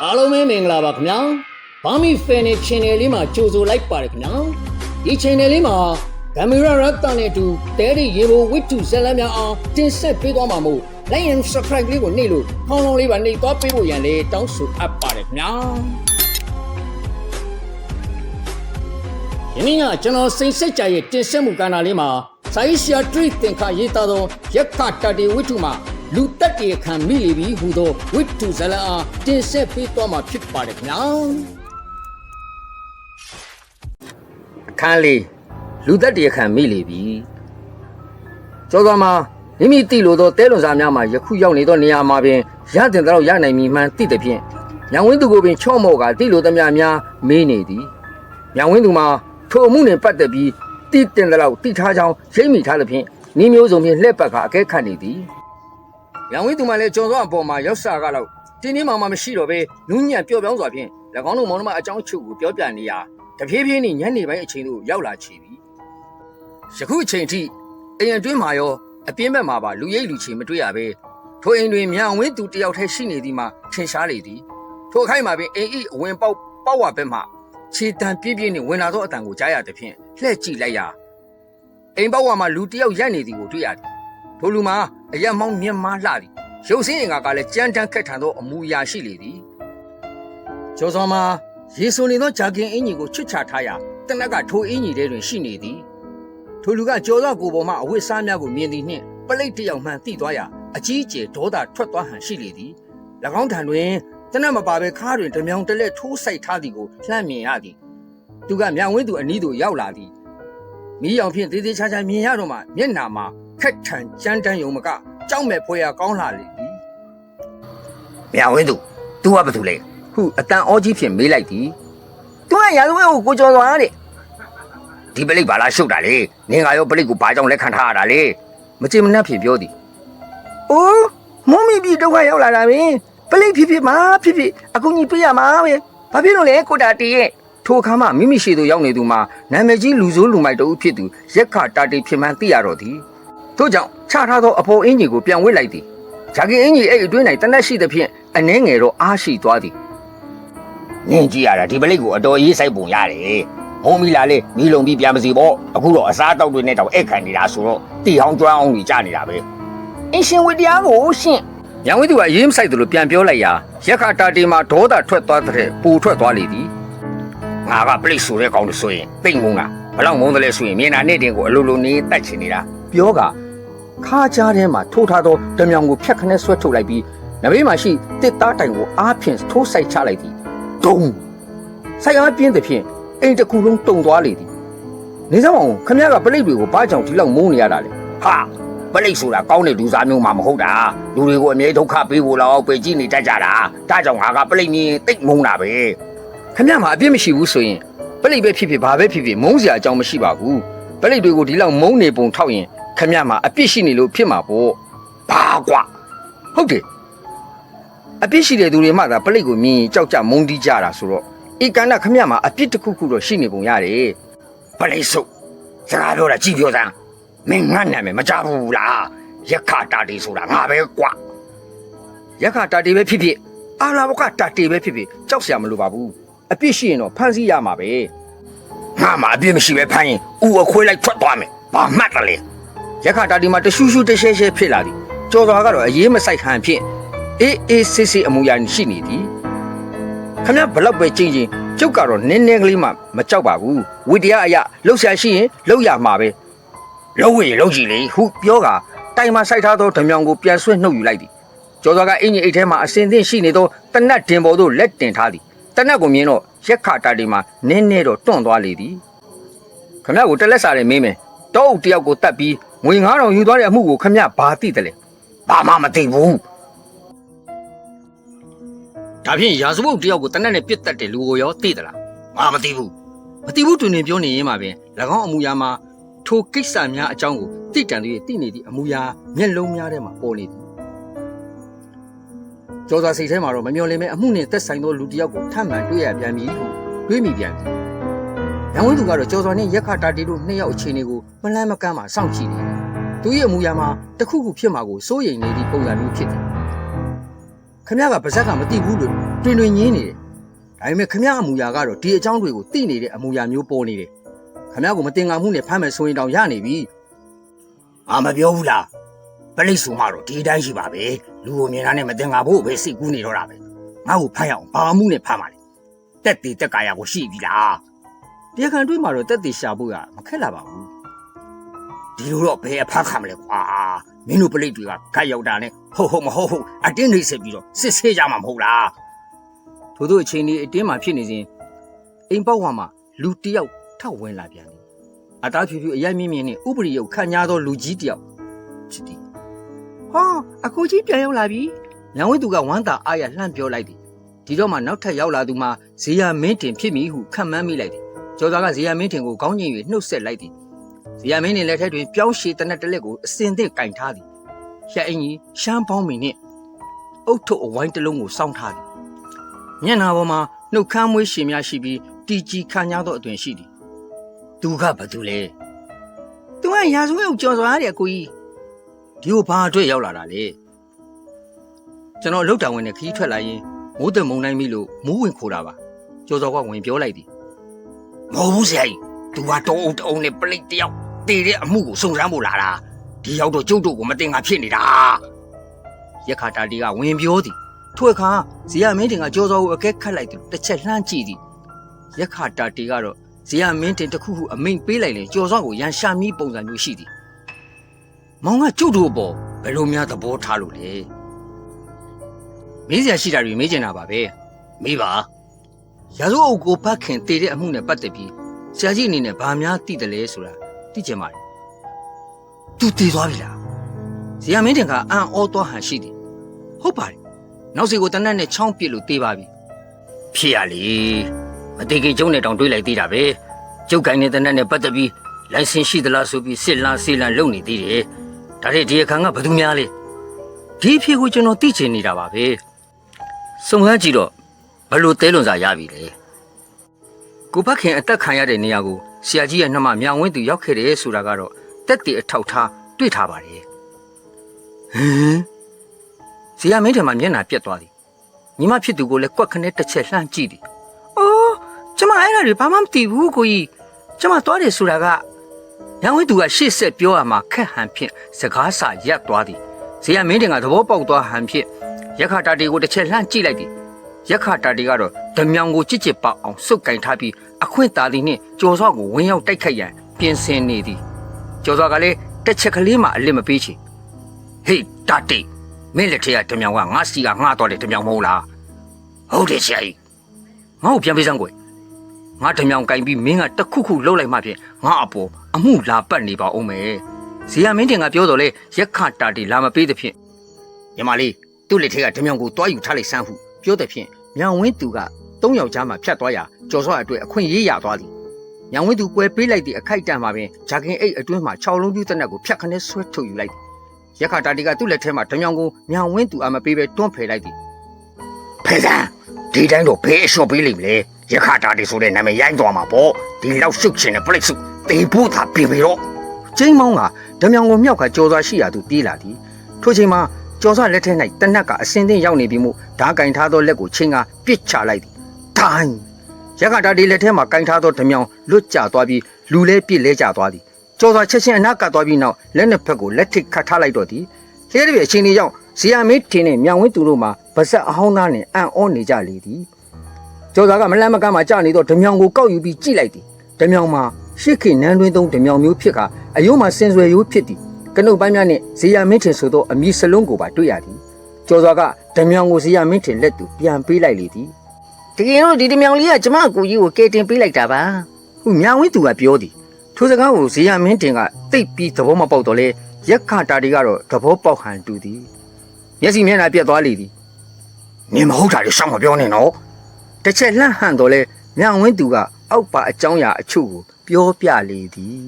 အားလုံးပဲမင်္ဂလာပါခင်ဗျာဘာမီဖန်နဲ့ channel လေးမှာကြိုဆိုလိုက်ပါတယ်ခင်ဗျာဒီ channel လေးမှာဂမ်မီရာရက်တာနဲ့အတူတဲရီရေဘိုဝစ်တူဇက်လန်များအောင်တင်ဆက်ပေးသွားမှာမို့ like and subscribe လေးကိုနှိပ်လို့ခေါင်းလုံးလေးပါနှိပ်သွားပေးဖို့ရန်လေးတောင်းဆိုအပ်ပါတယ်ခင်ဗျာဒီနေ့ကကျွန်တော်စိတ်ဆက်ကြရဲ့တင်ဆက်မှုကဏ္ဍလေးမှာစာရေးဆရာထရီသင်္ခါရေးသားသောရက်ခတာတီဝိတုမှာလူတက်တေခံမိလီပြီးဟူသောဝိတုဇလန်အားတင်ဆက်ပေးသွားမှာဖြစ်ပါတယ်ခင်ဗျာအခန်းလေးလူတက်တေခံမိလီပြီးကျော်တော်မှာမိမိတိလိုသောတဲလွန်စာများမှာယခုရောက်နေသောနေရာမှာပင်ရတင်တော့ရနိုင်မည်မှန်သိတဲ့ဖြင့်ညောင်ဝင်းသူကိုပင်ချော့မော့ကတိလိုသမျှများမေးနေသည်ညောင်ဝင်းသူမှာထိုအမှုနှင့်ပတ်သက်ပြီးတိတင်တော့တိထားကြောင်းရိပ်မိထားသဖြင့်မိမျိုးစုံဖြင့်လှည့်ပတ်ကအကဲခတ်နေသည်ရောင်ဝင်းသူမှလည်းကျော်စောအပေါ်မှာရောက်စားကတော့တင်းတင်းမာမာမရှိတော့ပဲနူးညံ့ပျော့ပြောင်းစွာဖြင့်၎င်းတို့မောင်နှမအကြောင်းချုပ်ကိုပြောပြနေရာတဖြည်းဖြည်းနဲ့ညနေပိုင်းအချိန်သို့ရောက်လာချီပြီယခုအချိန်ထိအိမ်အတွင်းမှာရောအပြင်းဘက်မှာပါလူရိပ်လူချီမတွေ့ရပဲထိုအိမ်တွင်မြောင်ဝင်းသူတယောက်တည်းရှိနေသည်မှာထင်ရှားလေသည်ထိုအခိုက်မှာပင်အိမ်ဤအဝင်ပေါက်ဝဘက်မှခြေတံပြင်းပြင်းနဲ့ဝင်လာသောအတန်ကိုကြားရသဖြင့်လှည့်ကြည့်လိုက်ရာအိမ်ပေါက်ဝမှာလူတယောက်ရပ်နေသည်ကိုတွေ့ရသည်ထိုလူမှာအရက်မောင်းမြင့်မားလှသည်ရုပ်စင်းအင်္ဂါကလည်းကြမ်းတမ်းခက်ထန်သောအမူအရာရှိလေသည်ကျော်စောမှာရေဆိုနေသောဂျာကင်အင်ကြီးကိုချွတ်ချထားရာတနက်ကထိုအင်ကြီးထဲတွင်ရှိနေသည်ထိုလူကကျော်စောကိုပေါ်မှအဝတ်စားများကိုမြင်သည်နှင့်ပလိတ်တယောက်မှန်သိသွားရာအကြီးအကျယ်ဒေါသထွက်သွားဟန်ရှိလေသည်၎င်းထံတွင်တနက်မပါဘဲခါတွင်တမြောင်တလက်ထိုးဆိုင်ထားသည်ကိုလှမ်းမြင်ရသည်သူကမြောင်ဝင်းသူအနီးသို့ရောက်လာသည်မီးရောင်ဖြင့်သေးသေးချာချာမြင်ရတော့မှမျက်နှာမှာခက်ထန်ကြမ်းတမ်းယုံမကကြောက်မဲ့ဖွယ်ရကောင်းလာလေသည်မြောင်ဝင်းသူ तू ကဘာတူလဲဟုအတန်အောကြီးဖြင့်မေးလိုက်သည် तू ကရာဇဝဲကိုကိုကျော်သွားတဲ့ဒီပလိတ်ဘာလားရှုပ်တာလေနင်ကရောပလိတ်ကိုဘာကြောင့်လက်ခံထားရတာလေမကြင်မနှက်ဖြင့်ပြောသည်အိုးမုံမီပြီးဒုက္ခရောက်လာတာပဲပလိတ်ဖြစ်ဖြစ်မှာဖြစ်ဖြစ်အကူကြီးပေးရမှာပဲဘာဖြစ်လို့လဲကိုတာတီရဲ့ထိုအခါမှမိမိရှိသူရောက်နေသူမှာနာမည်ကြီးလူဆိုးလူမိုက်တို့ဖြစ်သူရက်ခတာတီဖြစ်မှန်းသိရတော့သည်ထို့ကြောင့်ချထားသောအပေါ်အင်ကြီးကိုပြန်ဝစ်လိုက်သည်ဂျာကင်အင်ကြီးအဲ့အတွင်း၌တနက်ရှိသဖြင့်အနှဲငယ်တော့အားရှိသွားသည်နင်ကြည့်ရတာဒီပလိတ်ကိုအတော်ရေးဆိုင်ပုံရတယ်မုံမီလာလေမီလုံပြီးပြန်မစီပေါ့အခုတော့အစားတောက်တွေနဲ့တောင်အိတ်ခံနေတာဆိုတော့တီဟောင်းကျွမ်းအောင်ကြီးကြားနေတာပဲအင်ရှင်ဝတရားကိုရှင်ညောင်ဝင်းသူကအရေးမဆိုင်သလိုပြန်ပြောလိုက်ရာရက်ခတာတီမှာဒေါသထွက်သွားတဲ့ပူထွက်သွားလေသည်ငါကပလိတ်ဆိုတဲ့ကောင်လို့ဆိုရင်တိတ်ငုံတာဘလောက်ငုံတယ်လဲဆိုရင်မျက်နှာနဲ့တင်ကိုအလိုလိုနေတတ်ချင်နေတာပြောကခါကြားထဲမှာထိုးထားသောတမြောင်ကိုဖြတ်ခနဲ့ဆွဲထုတ်လိုက်ပြီးနဘေးမှာရှိတစ်သားတိုင်ကိုအားဖြင့်ထိုးဆိုင်ချလိုက်သည်ဒုံဆိုင်အားပြင်းသဖြင့်အိမ်တစ်ခုလုံးတုံသွားလေသည်နေစမ်းအောင်ခမရကပလိတ်တွေကိုဘာကြောင့်ဒီလောက်မုန်းနေရတာလဲဟာပလိတ်ဆိုတာကောင်းတဲ့လူစားမျိုးမှမဟုတ်တာလူတွေကိုအမြဲဒုက္ခပေးဖို့လောက်ပဲကြည့်နေတတ်ကြတာဒါကြောင့်ငါကပလိတ်မြင်တိတ်မုန်းတာပဲခမရမှာအပြစ်မရှိဘူးဆိုရင်ပလိတ်ပဲဖြစ်ဖြစ်ဘာပဲဖြစ်ဖြစ်မုန်းစရာအကြောင်းမရှိပါဘူးပလိတ်တွေကိုဒီလောက်မုန်းနေပုံထောက်ရင်ခမရမှာအပြစ်ရှိနေလို့ဖြစ်မှာပေါ့ဘာကွာဟုတ်တယ်အပြစ်ရှိတဲ့သူတွေမှသာပလိတ်ကိုမြင်ရင်ကြောက်ကြမုန်းတီးကြတာဆိုတော့ဤကန္နခမရမှာအပြစ်တစ်ခုခုတော့ရှိနေပုံရတယ်ပလိတ်ဆုပ်စကားပြောတာကြည့်ပြောစမ်းမင်းငါနာမည်မကြဘူးလားရက်ခတာတီဆိုတာငါပဲကွာရက်ခတာတီပဲဖြစ်ဖြစ်အာလာဘကတာတီပဲဖြစ်ဖြစ်ကြောက်စရာမလိုပါဘူးအပြစ်ရှိရင်တော့ဖမ်းဆီးရမှာပဲငါမှအပြစ်မရှိပဲဖမ်းရင်ဥအခွေးလိုက်ထွက်သွားမယ်ဘာမှတ်တယ်လေရက်ခတာတီမှာတရှူးရှူးတရှဲရှဲဖြစ်လာသည်ကျော်စွာကတော့အရေးမဆိုင်ဟန်ဖြင့်အေးဆေးဆေးအမူအရာရှိနေသည်ခမဘလောက်ပဲကြင်ကြင်ကျုပ်ကတော့နင်းနေကလေးမှမကြောက်ပါဘူးဝိတရားအရလှုပ်ရှားရှိရင်လှုပ်ရမှာပဲလှုပ်ရင်လှုပ်ကြည့်လေဟုပြောကတိုင်မှာစိုက်ထားသောဓမြောင်ကိုပြန်ဆွဲနှုတ်ယူလိုက်သည်ကျော်စွာကအင်ကြီးအိတ်ထဲမှာအစင်သင့်ရှိနေသောတနတ်တင်ပေါ်သို့လက်တင်ထားသည်တနတ်ကိုမြင်တော့ရက်ခတာတီမှာနင်းနေတော့တွန့်သွားလေသည်ခမကိုတလက်စားတယ်မင်းမယ်တောအုပ်တယောက်ကိုတတ်ပြီးငွေ9000ယူသွားတဲ့အမှုကိုခမဘာသိတယ်လဲဘာမှမသိဘူးဒါဖြင့်ရာဇဝတ်တယောက်ကိုတနတ်နဲ့ပြစ်တတ်တဲ့လူကိုရောသိသလားငါမသိဘူးမသိဘူးတွင်တွင်ပြောနေရင်မှာပင်၎င်းအမူအရာမှာထိုကိစ္စများအကြောင်းကိုသိတန်သူရဲ့သိနေသည့်အမူအရာမျက်လုံးများထဲမှာပေါ်နေသည်ကျော်စွာစိတ်ထဲမှာတော့မမျော်လင့်မဲ့အမှုနဲ့သက်ဆိုင်သောလူတစ်ယောက်ကိုထပ်မံတွေ့ရပြန်ပြီဟုတွေးမိပြန်သည်။ရောင်ဝင်းသူကတော့ကျော်စွာနဲ့ရက်ခတာတီတို့နှစ်ယောက်အခြေအနေကိုမလန်းမကမ်းမှစောင့်ကြည့်နေတယ်။သူရဲ့အမူအရာမှာတစ်ခုခုဖြစ်မှာကိုစိုးရိမ်နေသည့်ပုံစံမျိုးဖြစ်သည်။ ခမရကပါဇက်ကမသိဘူးလို့တွင်တွင်ညင်းနေတယ်ဒါပေမဲ့ခမရအမူအရာကတော့ဒီအကြောင်းတွေကိုသိနေတဲ့အမူအရာမျိုးပေါ်နေတယ်ခမရကိုမတင်ငါမှုနဲ့ဖမ်းမယ်ဆိုရင်တောင်ရနေပြီငါမပြောဘူးလားပလိတ်ဆိုမှတော့ဒီအတိုင်းရှိပါပဲလူကိုမြင်တာနဲ့မတင်ငါဖို့ပဲစိတ်ကူးနေတော့တာပဲငါ့ကိုဖမ်းရအောင်ဘာမှုနဲ့ဖမ်းပါလဲတက်တီတက်ကာယာကိုရှိပြီလားတရားခံတွေ့မှာတော့တက်တီရှာဖို့ကမခက်လာပါဘူးဒီလိုတော့ဘယ်အဖမ်းခံမလဲကွာမင်းတို့ပလိတ်တွေကဂတ်ရောက်တာနဲ့ဟုတ်မဟုတ်အတင်းနေစစ်ပြီးတော့စစ်ဆေးကြမှာမဟုတ်လားထို့သောအချိန်ဒီအတင်းမှာဖြစ်နေစဉ်အိမ်ပေါက်ဝါမှာလူတယောက်ထောက်ဝင်လာပြန်တယ်အသားဖြူဖြူအရိုက်မြင့်မြင့်နဲ့ဥပရိယုတ်ခန့်ညားသောလူကြီးတယောက်ချစ်သည်ဟောအခုကြီးပြန်ရောက်လာပြီညောင်ဝင်းသူကဝမ်းသာအားရလှမ်းပြောလိုက်သည်ဒီတော့မှနောက်ထပ်ရောက်လာသူမှာဇေယျမင်းတင်ဖြစ်မိဟုခန့်မှန်းမိလိုက်သည်ကျော်သားကဇေယျမင်းတင်ကိုခေါင်းငိမ့်၍နှုတ်ဆက်လိုက်သည်ဇေယျမင်းတင်လက်ထက်တွင်ပြောင်းရှည်တနက်တလက်ကိုအစင်သင့်ကင်ထားသည်ရှက်အင်ကြီးရှမ်းပေါင်းမီနှင့်အုတ်ထုပ်အဝိုင်းတစ်လုံးကိုစောင်းထားသည်မျက်နှာပေါ်မှာနှုတ်ခမ်းမွေးရှင်များရှိပြီးတီကြီးခါညားသောအသွင်ရှိသည်သူကဘာသူလဲသူကရာဇဝတ်ကိုကြော်စွာရတယ်ကိုကြီးဒီကိုဘာအတွက်ရောက်လာတာလဲကျွန်တော်လှုပ်တောင်ဝင်နဲ့ခီးထွက်လာရင်မိုးတမုံနိုင်ပြီလို့မိုးဝင်ခိုးတာပါကျော်စောကဝင်ပြောလိုက်သည်မဟုတ်ဘူးဆရာကြီးသူကတုံးအုံနဲ့ပလိတ်တယောက်တည်တဲ့အမှုကိုစုံစမ်းဖို့လာတာဒီရောက်တော့ကျုပ်တို့ကိုမတင်ငါဖြစ်နေတာရက်ခါတာတီကဝင်ပြောသည်ထို့အခါဇေယျမင်းတင်ကကျော်စောကိုအကဲခတ်လိုက်သည်တစ်ချက်လှမ်းကြည့်သည်ရက်ခါတာတီကတော့ဇေယျမင်းတင်တစ်ခုခုအမိန်ပေးလိုက်လေကျော်စောကိုရန်ရှာမီးပုံစံမျိုးရှိသည်မောင်ကကျုပ်တို့ပေါ်ဘယ်လိုများသဘောထားလို့လဲမေးစရာရှိတာတွေမေးချင်တာပါပဲမေးပါရာဇဝတ်အုပ်ကိုဖတ်ခင်တည်တဲ့အမှုနဲ့ပတ်သက်ပြီးဆရာကြီးအနေနဲ့ဘာများသိတယ်လဲဆိုတာသိချင်ပါတယ်သူတည်သွားပြီလားဇေယျမင်းတင်ကအံ့ဩသွားဟန်ရှိသည်ဟုတ်ပါတယ်နောက်စီကိုတနတ်နဲ့ချောင်းပစ်လို့တေးပါပြီဖြစ်ရလေမတေခင်ကျုံနဲ့တောင်တွေးလိုက်သေးတာပဲကျုပ်ကိုင်းနေတဲ့တနတ်နဲ့ပတ်သက်ပြီးလိုင်စင်ရှိသလားဆိုပြီးစစ်လားဆေးလားလုပ်နေသေးတယ်ဒါနဲ့ဒီအခါကဘယ်သူများလဲဒီအဖြစ်ကိုကျွန်တော်သိချင်နေတာပါပဲစုံစမ်းကြည့်တော့ဘယ်လိုတဲလွန်စာရပြီလဲကိုဖခင်အသက်ခံရတဲ့နေရာကိုဆရာကြီးရဲ့နှမမြောင်ဝင်းသူရောက်ခဲ့တယ်ဆိုတာကတော့တက်တည်အထောက်ထားတွေ့ထားပါတယ်ဟမ်ဆရာမင်းထံမှာမျက်နှာပြက်သွားသည်ညီမဖြစ်သူကိုလည်းကွက်ခနဲ့တစ်ချက်လှမ်းကြည့်သည်အော်ကျမအဲ့ဒါတွေဘာမှမသိဘူးကိုကြီးကျမသွားတယ်ဆိုတာကမြောင်ဝင်းသူကရှေ့ဆက်ပြောရမှာခက်ဟန်ဖြင့်စကားစာရပ်သွားသည်ဇေယျမင်းတင်ကသဘောပေါက်သွားဟန်ဖြင့်ရက်ခတာတီကိုတစ်ချက်လှမ်းကြည့်လိုက်သည်ရက်ခတာတီကတော့ဓမြောင်ကိုကြစ်ကြစ်ပေါအောင်စုပ်ကင်ထားပြီးအခွင့်တာသည်နှင့်ကျော်စောကိုဝင်းရောက်တိုက်ခိုက်ရန်ပြင်ဆင်နေသည်ကျော်စောကလည်းတစ်ချက်ကလေးမှအလစ်မပေးချေဟေးတာတီမင်းလက်ထက်ကဓမြောင်ကငါစီကငှားသွားတယ်ဓမြောင်မဟုတ်လားဟုတ်တယ်ဆရာကြီးငါ့ကိုပြန်ပေးစမ်းကွယ်ငါဓမြောင်ကင်ပြီးမင်းကတခုခုလှုပ်လိုက်မှဖြင့်ငါအပေါ်အမှုလာပတ်နေပါဦးမယ်ဇေယျမင်းတင်ကပြောတော်လဲရက်ခတာတီလာမပေးတဲ့ဖြင့်ညီမလေးသူ့လက်ထက်ကဓမြောင်ကိုတွားယူထားလိုက်စမ်းဟုပြောတဲ့ဖြင့်မြောင်ဝင်းသူက၃ယောက်ကြားမှာဖြတ်သွားရာကျော်စောအတွက်အခွင့်ရေးရသွားသည်မြောင်ဝင်းသူကွဲပေးလိုက်သည့်အခိုက်တန့်မှာပင်ဂျာကင်အိတ်အတွင်းမှာ6လုံးပြူးတနက်ကိုဖြတ်ခနဲ့ဆွဲထုတ်ယူလိုက်သည်ရက်ခတာတီကသူ့လက်ထဲမှာဓမြောင်ကိုမြောင်ဝင်းသူအမပေးပဲတွန်းဖယ်လိုက်သည်ဖေးစံဒီတိုင်းတော့ဖေးအလျှော့ပေးလိမ့်မလဲရက်ခတာတီဆိုတဲ့နာမည်ရိုင်းသွားမှာပေါ့ဒီလောက်ရှုပ်ချင်တဲ့ပလိတ်စုတေဖို့သာပြေပြီတော့ကျင်းမောင်းကဓမြောင်ကိုမြောက်ကကြော်စွာရှိရာသို့ပြေးလာသည်ထိုချိန်မှာကျော်စွာလက်ထဲ၌တနက်ကအစင်းသင်းရောက်နေပြီမို့ဓာကင်ထားသောလက်ကိုချင်းကပစ်ချလိုက်သည်ဒိုင်းရက်ခတာတီလက်ထဲမှာကင်ထားသောဓမြောင်လွတ်ကျသွားပြီးလူလဲပြစ်လဲကျသွားသည်ကျော်စွာချက်ချင်းအနာကပ်သွားပြီးနောက်လက်နှစ်ဖက်ကိုလက်ထိတ်ခတ်ထားလိုက်တော့သည်လျှဲတဲ့ပြအချိန်လေးကြောင့်ဇေယျမင်းထင်းနဲ့မြောင်ဝင်းသူတို့မှာဗစက်အဟောင်းသားနဲ့အံ့ဩနေကြလေသည်ကျော်စွာကမလန့်မကမ်းမှာကြာနေသောဓမြောင်ကိုကောက်ယူပြီးကြည့်လိုက်သည်ဓမြောင်မှာရှစ်ခေနန်းတွင်းသုံးဓမြောင်မျိုးဖြစ်ကအယုံမှာစင်ဆွယ်ရိုးဖြစ်သည်ကနုတ်ပိုင်းများနှင့်ဇေယျမင်းထင်ဆိုသောအမည်စလုံးကိုပါတွေ့ရသည်ကျော်စွာကဓမြောင်ကိုဇေယျမင်းထင်လက်သူပြန်ပေးလိုက်လေသည်တကယ်တော့ဒီဓမြောင်လေးကကျမအကူကြီးကိုကဲတင်ပေးလိုက်တာပါဟုမြောင်ဝင်းသူကပြောသည်ထိုစကားကိုဇေယျမင်းတင်ကသိပ်ပြီးသဘောမပေါက်တော့လဲရက်ခတာတီကတော့သဘောပေါက်ဟန်တူသည်မျက်စိမျက်နှာပြတ်သွားလေသည်နေမဟုတ်တာလေရှောင်းမပြောနဲ့နော်တစ်ချက်လှန့်ဟန်တော့လဲမြောင်ဝင်းသူကအောက်ပါအကြောင်းအရာအချို့ကိုပြောပြလေသည်